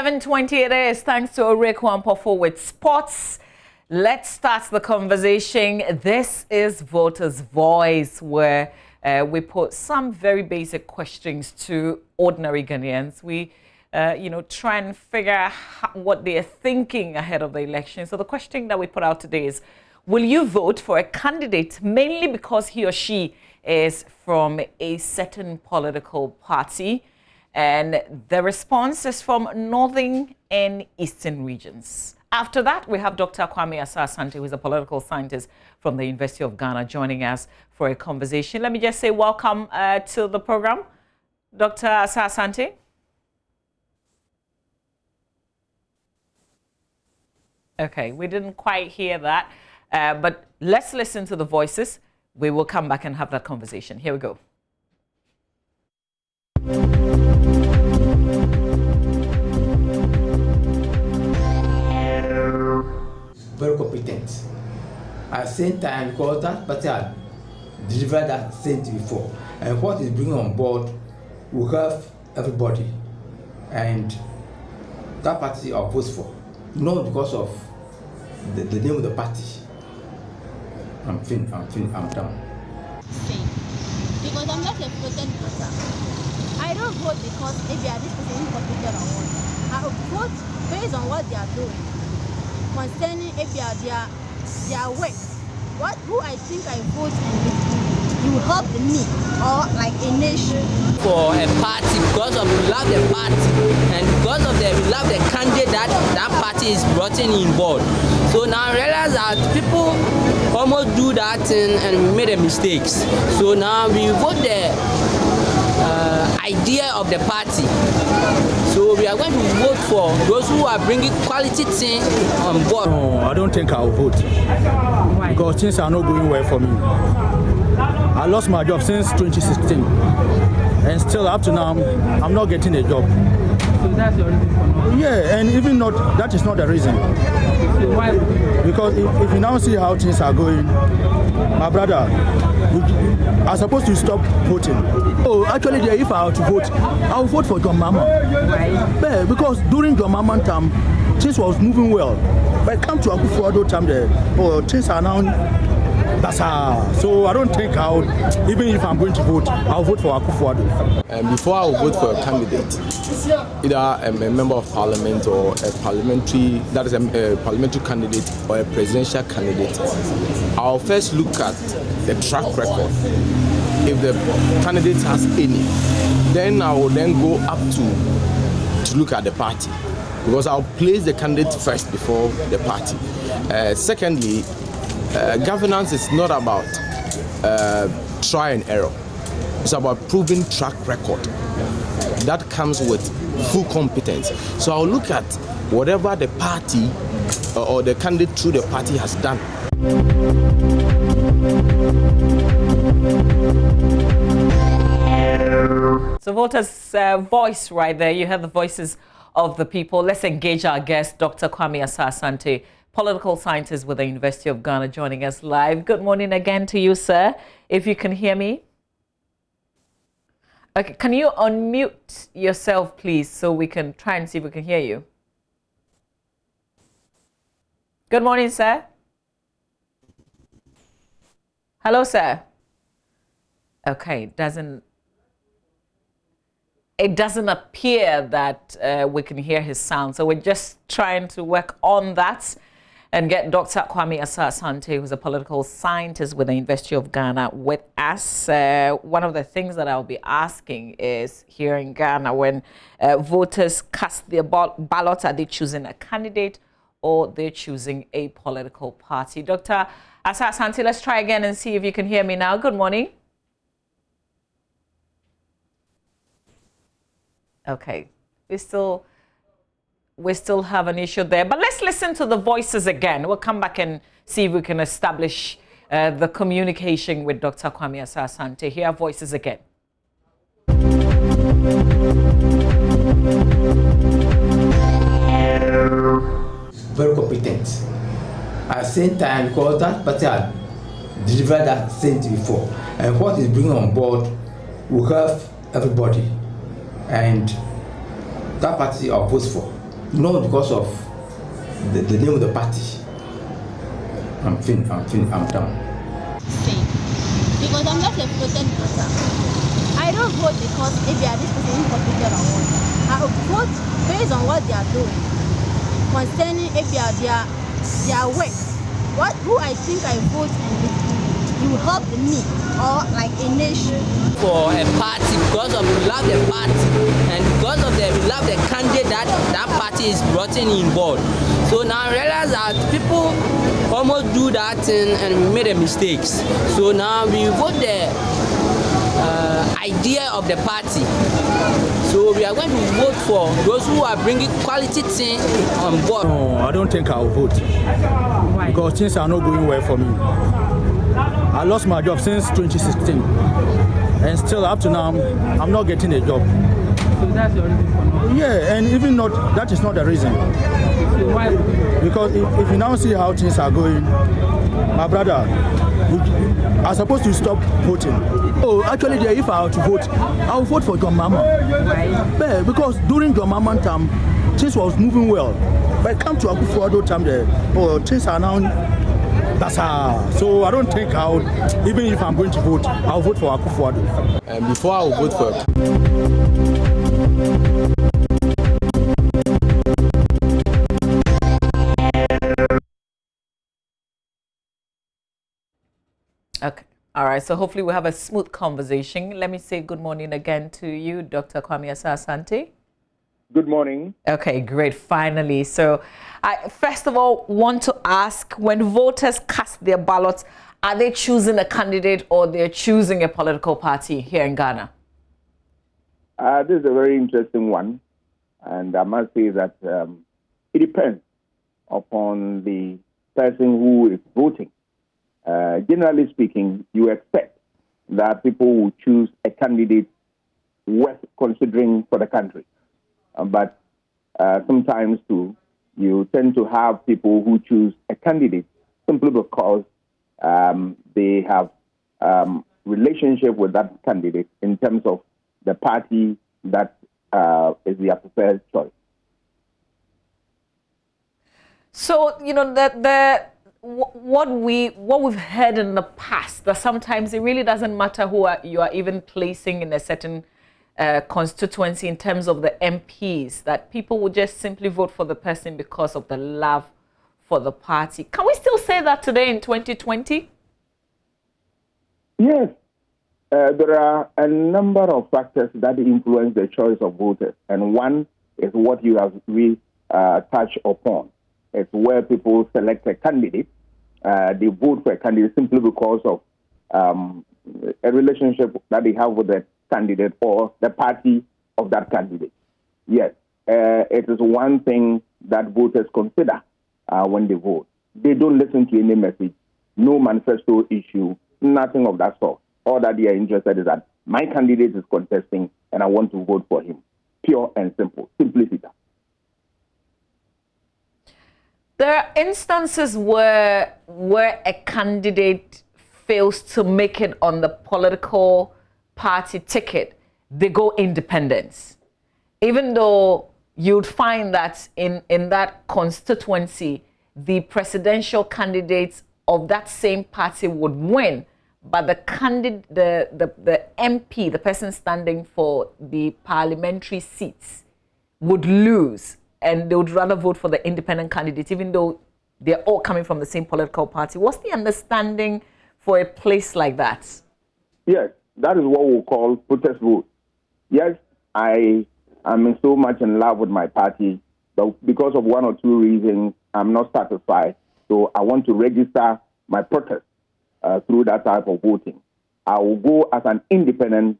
7:20 it is. Thanks to Rick Wampofo with sports. Let's start the conversation. This is Voters' Voice, where we put some very basic questions to ordinary Ghanaians. We, try and figure out what they are thinking ahead of the election. So the question that we put out today is, will you vote for a candidate mainly because he or she is from a certain political party? And the response is from northern and eastern regions. After that, we have Dr. Kwame Asah-Asante, who is a political scientist from the University of Ghana, joining us for a conversation. Let me just say welcome to the program, Dr. Asah-Asante. Okay, we didn't quite hear that, but let's listen to the voices. We will come back and have that conversation. Here we go. Very competent. At the same time, because that party had delivered that same thing before, and what is bringing on board will help everybody, and that party I'll vote for, not because of the name of the party. I'm done. Because I'm not a potent voter. I don't vote because if they are this person is competent or what. I vote based on what they are doing. Concerning if they are their work. Who I think I vote and you help me or like a nation. For a party because of we love the party and because of the we love the candidate that party is brought in board. So now I realize that people almost do that thing and we made a mistakes. So now we vote the idea of the party. So we are going to vote for those who are bringing quality things on board. No, I don't think I'll vote. Why? Because things are not going well for me. I lost my job since 2016, and still up to now, I'm not getting a job. So that's your reason for not? Yeah, and even not, that is not the reason. So why? Because if you now see how things are going, my brother, I'm supposed to stop voting. Oh, actually, if I were to vote, I'll vote for John Mahama. Why? Yeah, because during John Mahama time, things was moving well. But come to Akufo-Addo time, things are now. So I don't think even if I'm going to vote, I'll vote for Akufo-Addo. Before I will vote for a candidate, either a member of parliament or a parliamentary candidate or a presidential candidate, I'll first look at the track record. If the candidate has any, then I will then go up to look at the party, because I'll place the candidate first before the party. Secondly, governance is not about try and error. It's about proving track record. That comes with full competence. So I'll look at whatever the party or the candidate through the party has done. So voters' voice right there. You have the voices of the people. Let's engage our guest, Dr. Kwame Asah-Asante, political scientist with the University of Ghana, joining us live. Good morning again to you, sir, if you can hear me. Okay, can you unmute yourself, please, so we can try and see if we can hear you? Good morning, sir. Hello, sir. Okay, it doesn't appear that we can hear his sound, so we're just trying to work on that and get Dr. Kwame Asah-Asante, who's a political scientist with the University of Ghana, with us. One of the things that I'll be asking is, here in Ghana, when voters cast their ballot, are they choosing a candidate or they're choosing a political party? Dr. Asah-Asante, let's try again and see if you can hear me now. Good morning. Okay, we still have an issue there, but let's listen to the voices again. We'll come back and see if we can establish the communication with Dr. Kwame Asah-Asante. Hear our voices again. Very competent. At the same time, because that party had delivered that same thing before, and what is bringing on board will help everybody, and that party I'll vote for, not because of the name of the party. I'm done. Say, because I'm not a voted voter. I don't vote because if they are this person is competent or what. I vote based on what they are doing. Concerning if they are their work. Who I think I vote and you help me or like a nation. For a party because of we love the party and because of the we love the candidate that party is brought in board. So now I realize that people almost do that thing and we made a mistakes. So now we vote the idea of the party. So we are going to vote for those who are bringing quality things on board. No, I don't think I'll vote. Why? Because things are not going well for me. I lost my job since 2016. And still up to now, I'm not getting a job. So that's your reason for not. Yeah, and even not, that is not the reason. So why? Because if you now see how things are going, my brother, I'm supposed to stop voting. Oh, actually, if I were to vote, I'll vote for John Mahama. Why? Yeah, because during John Mahama time, things was moving well. But come to Akufo-Addo time, things are now Basa. So I don't think even if I'm going to vote, I'll vote for Akufo-Addo. And before I will vote for Okay. All right. So hopefully we'll have a smooth conversation. Let me say good morning again to you, Dr. Kwame Asah-Asante. Good morning. Okay, great. Finally. So I first of all want to ask, when voters cast their ballots, are they choosing a candidate or they're choosing a political party here in Ghana? This is a very interesting one. And I must say that it depends upon the person who is voting. Generally speaking, you expect that people will choose a candidate worth considering for the country. But sometimes, too, you tend to have people who choose a candidate simply because they have relationship with that candidate in terms of the party that is their preferred choice. So, you know, what we've heard in the past, that sometimes it really doesn't matter who you are even placing in a certain constituency in terms of the MPs, that people would just simply vote for the person because of the love for the party. Can we still say that today in 2020? Yes. There are a number of factors that influence the choice of voters. And one is what you have touched upon. It's where people select a candidate. They vote for a candidate simply because of a relationship that they have with the candidate or the party of that candidate. Yes, it is one thing that voters consider when they vote. They don't listen to any message, no manifesto issue, nothing of that sort. All that they are interested is that my candidate is contesting and I want to vote for him. Pure and simple. Simplicity. There are instances where a candidate fails to make it on the political party ticket, they go independent. Even though you'd find that in that constituency, the presidential candidates of that same party would win, but the candidate, the MP, the person standing for the parliamentary seats, would lose, and they would rather vote for the independent candidate, even though they're all coming from the same political party. What's the understanding for a place like that? Yes, that is what we call protest vote. Yes, I am so much in love with my party, but because of one or two reasons, I'm not satisfied. So I want to register my protest through that type of voting. I will go as an independent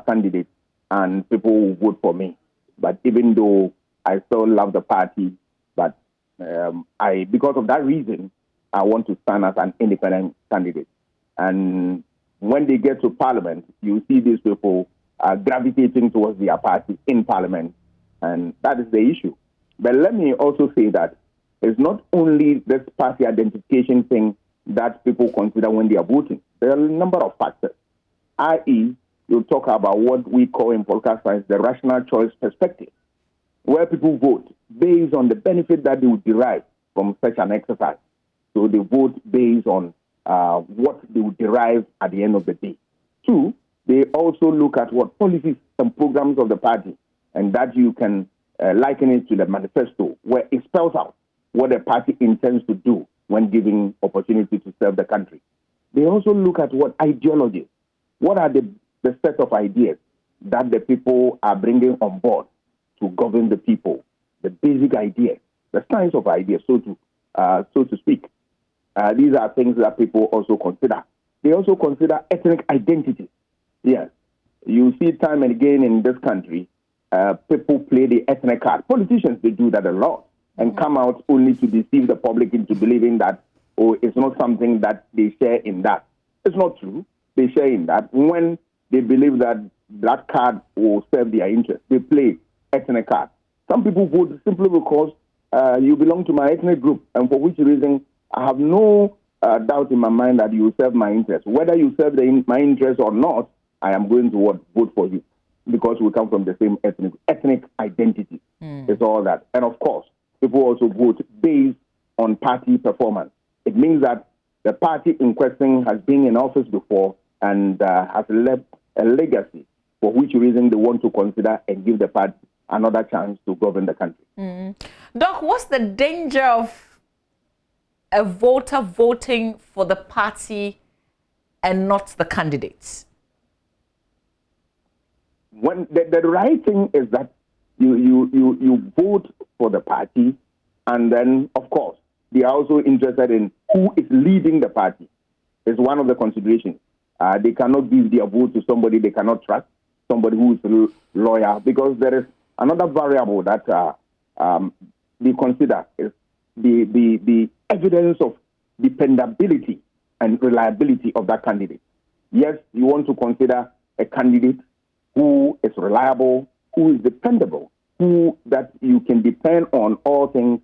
candidate, and people will vote for me. But even though I still love the party, but because of that reason, I want to stand as an independent candidate. And when they get to Parliament, you see these people gravitating towards their party in Parliament, and that is the issue. But let me also say that it's not only this party identification thing that people consider when they are voting. There are a number of factors, i.e., you talk about what we call in political science the rational choice perspective. where people vote based on the benefit that they would derive from such an exercise. So they vote based on what they would derive at the end of the day. 2, they also look at what policies and programs of the party, and that you can liken it to the manifesto, where it spells out what the party intends to do when giving opportunity to serve the country. They also look at what ideologies, what are the set of ideas that the people are bringing on board to govern the people, the basic ideas, the science of ideas, so to speak. These are things that people also consider. They also consider ethnic identity. Yes, you see time and again in this country, people play the ethnic card. Politicians, they do that a lot and come out only to deceive the public into believing that, oh, it's not something that they share in that. It's not true. They share in that. When they believe that that card will serve their interest, they play ethnic card. Some people vote simply because you belong to my ethnic group, and for which reason I have no doubt in my mind that you serve my interest. Whether you serve my interest or not, I am going to vote for you because we come from the same ethnic identity. It's all that. And of course, people also vote based on party performance. It means that the party in question has been in office before and has left a legacy, for which reason they want to consider and give the party another chance to govern the country. Doc, what's the danger of a voter voting for the party and not the candidates? When the right thing is that you vote for the party, and then, of course, they are also interested in who is leading the party. It's one of the considerations. They cannot give their vote to somebody they cannot trust, somebody who is loyal, because there is another variable that they consider is the evidence of dependability and reliability of that candidate. Yes, you want to consider a candidate who is reliable, who is dependable, who that you can depend on, all things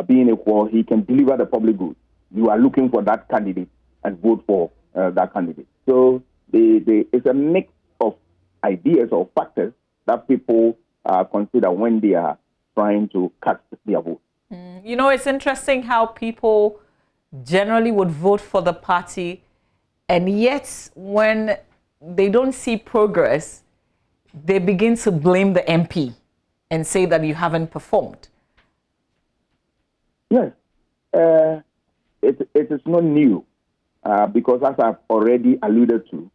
being equal, he can deliver the public good. You are looking for that candidate and vote for that candidate. So it's a mix of ideas or factors that people consider when they are trying to cast their vote. You know, it's interesting how people generally would vote for the party, and yet when they don't see progress, they begin to blame the MP and say that you haven't performed. Yes, it is not new because as I've already alluded to,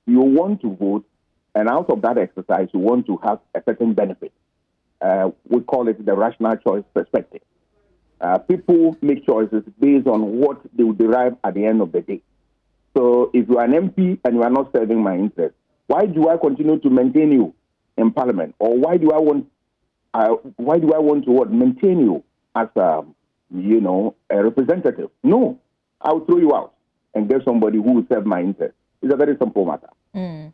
you want to vote, and out of that exercise, you want to have a certain benefit. We call it the rational choice perspective. People make choices based on what they will derive at the end of the day. So if you are an MP and you are not serving my interest, why do I continue to maintain you in Parliament? Or why do I want to maintain you as a representative? No, I'll throw you out and get somebody who will serve my interest. It's a very simple matter.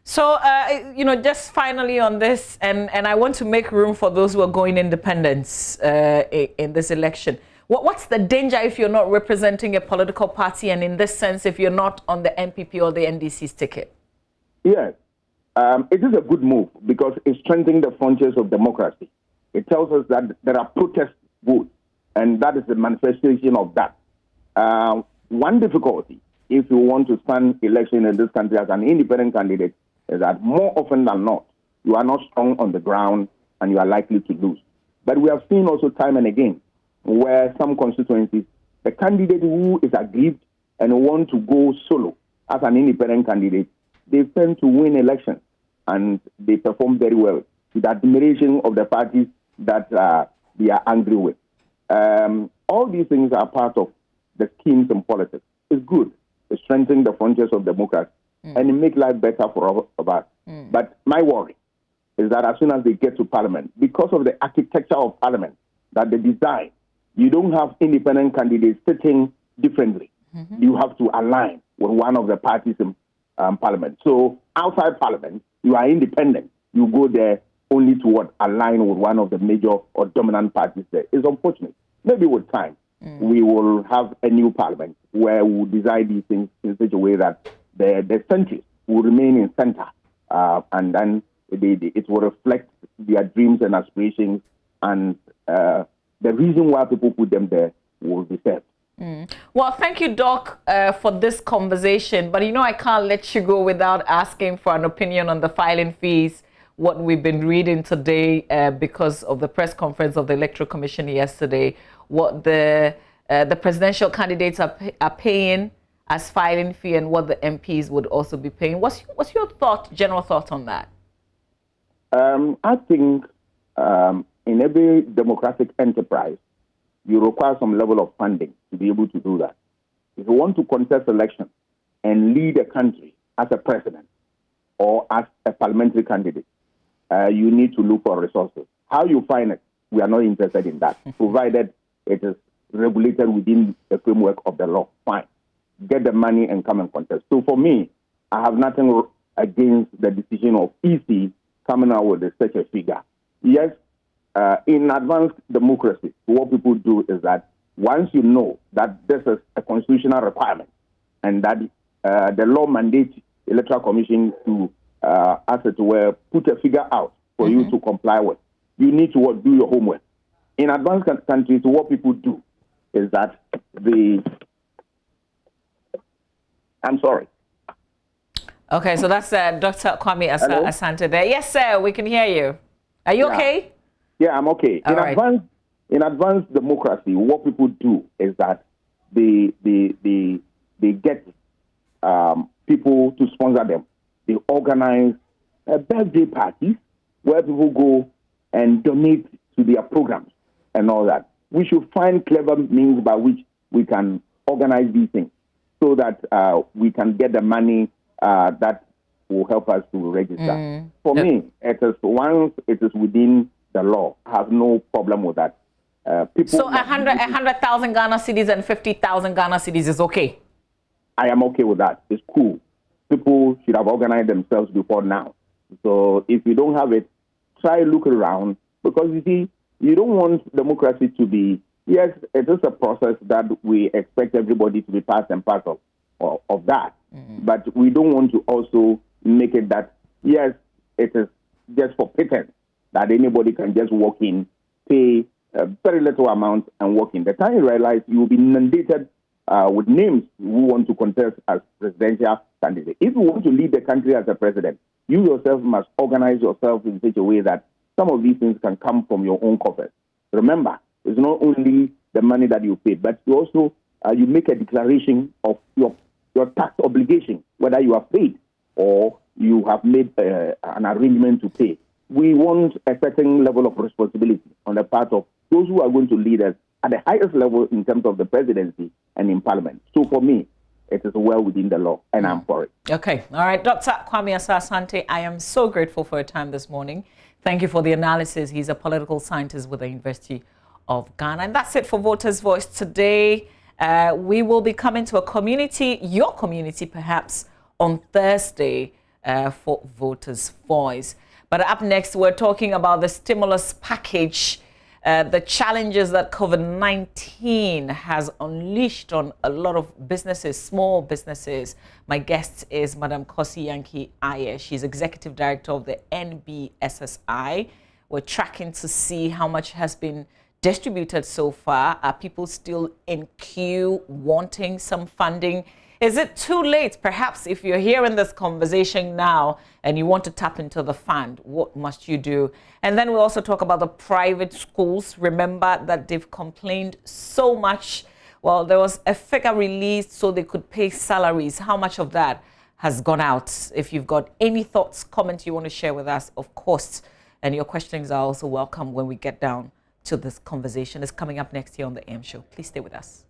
So, just finally on this, and I want to make room for those who are going independents in this election. What's the danger if you're not representing a political party, and in this sense, if you're not on the MPP or the NDC's ticket? Yes, it is a good move because it's strengthening the frontiers of democracy. It tells us that there are protest votes, and that is the manifestation of that. One difficulty, if you want to stand election in this country as an independent candidate, is that more often than not, you are not strong on the ground and you are likely to lose. But we have seen also time and again where some constituencies, the candidate who is aggrieved and want to go solo as an independent candidate, they tend to win elections and they perform very well to the admiration of the parties that they are angry with. All these things are part of the schemes in politics. It's good. It strengthens the frontiers of democracy and it makes life better for all of us. But my worry is that as soon as they get to Parliament, because of the architecture of Parliament, that the design, you don't have independent candidates sitting differently. You have to align with one of the parties in Parliament. So outside Parliament, you are independent. You go there only to align with one of the major or dominant parties there. It's unfortunate. Maybe with time, we will have a new Parliament where we will design these things in such a way that the centrists will remain in center, and then it will reflect their dreams and aspirations, and the reason why people put them there will be served. Well, thank you, Doc, for this conversation. But, you know, I can't let you go without asking for an opinion on the filing fees, what we've been reading today because of the press conference of the Electoral Commission yesterday, what the presidential candidates are paying as filing fee and what the MPs would also be paying. What's your general thought on that? I think in every democratic enterprise, you require some level of funding to be able to do that. If you want to contest election and lead a country as a president or as a parliamentary candidate, you need to look for resources. How you find it, we are not interested in that, provided it is regulated within the framework of the law. Fine. Get the money and come and contest. So for me, I have nothing against the decision of EC coming out with such a figure. Yes, in advanced democracy, what people do is that once you know that this is a constitutional requirement and that the law mandates the Electoral Commission to, as it were, put a figure out for you to comply with, you need to do your homework. In advanced countries, what people do is that I'm sorry. Okay, so that's Dr. Kwame Asante there. Yes, sir, we can hear you. Are you okay? Yeah, I'm okay. In advanced democracy, what people do is that they get people to sponsor them. They organize birthday parties where people go and donate to their programs and all that. We should find clever means by which we can organize these things so that we can get the money that will help us to register. For me, once it is within the law, I have no problem with that. So 100,000 Ghana cedis and 50,000 Ghana cedis is okay? I am okay with that. It's cool. People should have organized themselves before now. So if you don't have it, try look around, because you see, you don't want democracy to be, yes, it is a process that we expect everybody to be part and parcel of that. But we don't want to also make it that, yes, it is just for pretense, that anybody can just walk in, pay a very little amount and walk in. The time you realize you will be inundated with names who want to contest as presidential candidate. If you want to lead the country as a president, you yourself must organize yourself in such a way that some of these things can come from your own coffers. Remember, it's not only the money that you pay, but you also you make a declaration of your tax obligation, whether you have paid or you have made an arrangement to pay. We want a certain level of responsibility on the part of those who are going to lead us at the highest level in terms of the presidency and in parliament. So for me, it is well within the law, and I'm for it. Okay. All right. Dr. Kwame Asante, I am so grateful for your time this morning. Thank you for the analysis. He's a political scientist with the University of Ghana. And that's it for Voters' Voice today. We will be coming to your community perhaps, on Thursday for Voters' Voice. But up next, we're talking about the stimulus package, the challenges that COVID-19 has unleashed on a lot of businesses, small businesses. My guest is Madam Kosi Yankee Aye. She's Executive Director of the NBSSI. We're tracking to see how much has been distributed so far. Are people still in queue wanting some funding? Is it too late? Perhaps if you're hearing this conversation now and you want to tap into the fund, what must you do? And then we'll also talk about the private schools. Remember that they've complained so much. Well, there was a figure released so they could pay salaries. How much of that has gone out? If you've got any thoughts, comments you want to share with us, of course, and your questions are also welcome when we get down to this conversation. It's coming up next here on the AM Show. Please stay with us.